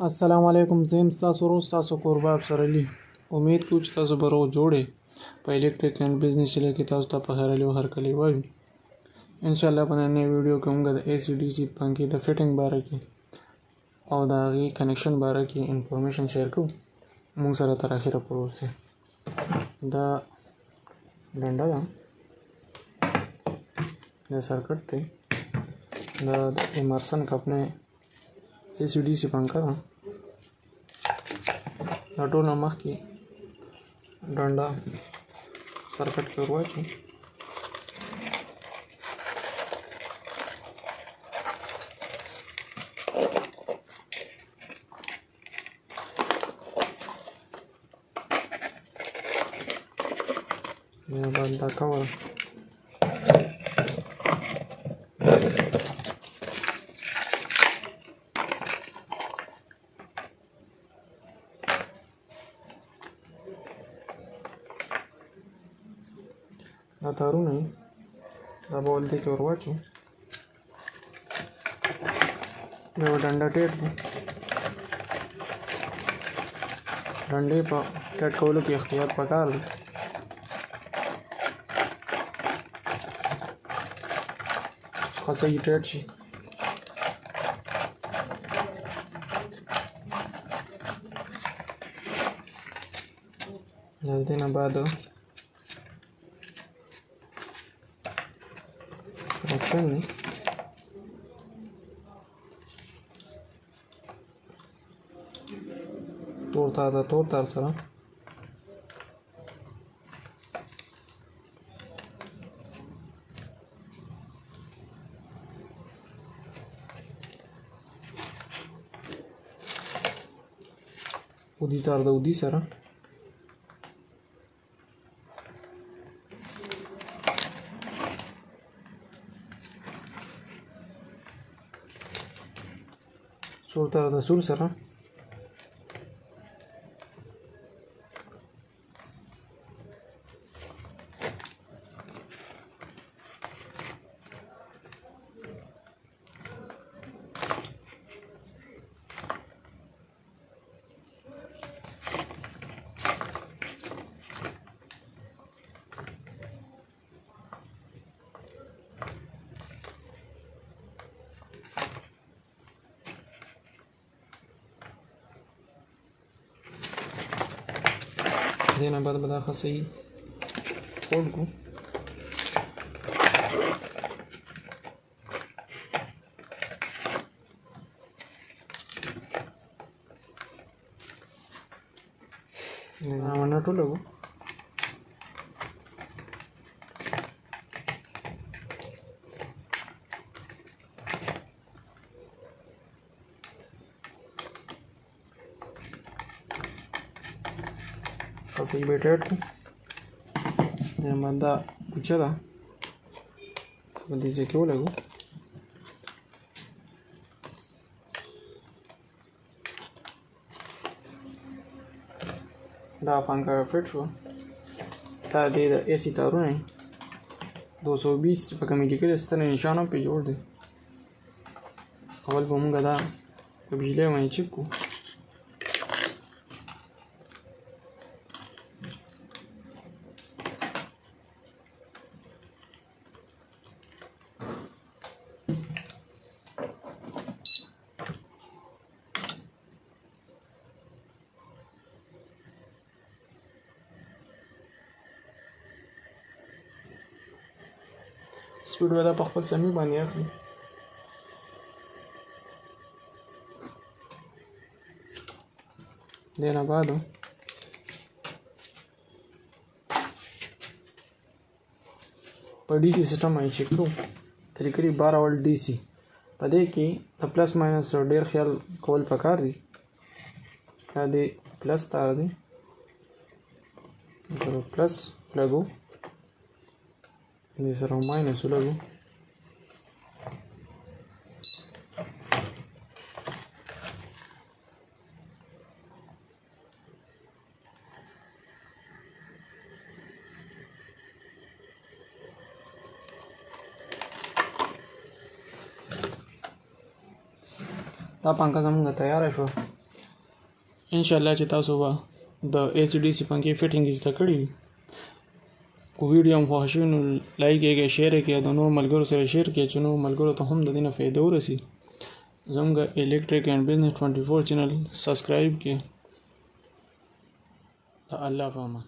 السلام علیکم. زه یم ستاسو ورور ستاسو کوربه افسر امید کوم چې تاسو به روغ جوړې په الیکټریک اینډ بزنس چلے کې تاسو ته په خیر علي او هرکلی وایو. انشاءالله په نننۍ ویډیو کې موږ د اے سی ډي سی پنکې د فټینګ باره کې او د هغې کنیکشن باره کې انفارمیشن شیر کوو. موږ سره تر اخره پورې اوسئ. دا ډنډه ده، دا سرکټ دی، دا د ایمرسن کمپنۍ اے سی ډي سی پنکه ده. دا ټوله مخکې ډنډه سرکټ کې ور واچوو. بیا باید دا کور دا تارونه یې دا به ولدې کې ور واچوو. یو ډنډه ټیټ دی. ډنډې په ټیټ کولو کې احتیاط پکار دی. ښه صحیح ټیټ شي. د دې نه بعد کنیکشن دی. تور تار ده، تور تار سره اودي تار ده، اودي سره سور تار ده، سور سره دینا بعد به دا ښه صحیح کوډ کړو. ونه ټولوو. صحیح به ټیټ کړو. بیا باید دا کوچه ده په دې ځای کې ولګو. دا پنکه فټ شوه. دا د اے سی تارونه 220 په کمیټي کې ستر نشان هم پې جوړ دی. اول به مونږ دا په بجلی باندې چک کړو. سپیډ به دا په خپل سمې باندې اخلي. دې نه بعد په ډي سي سسټم باندې چک کړو. تقریبا 12 وولټ ډي سي. په دې کې د پلس ماینس ډېر خیال کول پکار دي. دا د پلس تار دی، سره پلس لګو، دې سره ماینس ولګو. دا پنکه زموږ تیاره شوه. ان شاء الله چې تاسو به د ایچ ډي سي پنکې فټینګ زده کړي کو ویډیو هم خوښ شوی نو لایک یې شیر یې د نور ملګرو سره شیر کړئ چې نور ملګرو ته هم د دې نه فایده ورسي زموږ الیکټریک اینڈ بزنس 24 چینل سبسکرایب کړئ. الله په امان.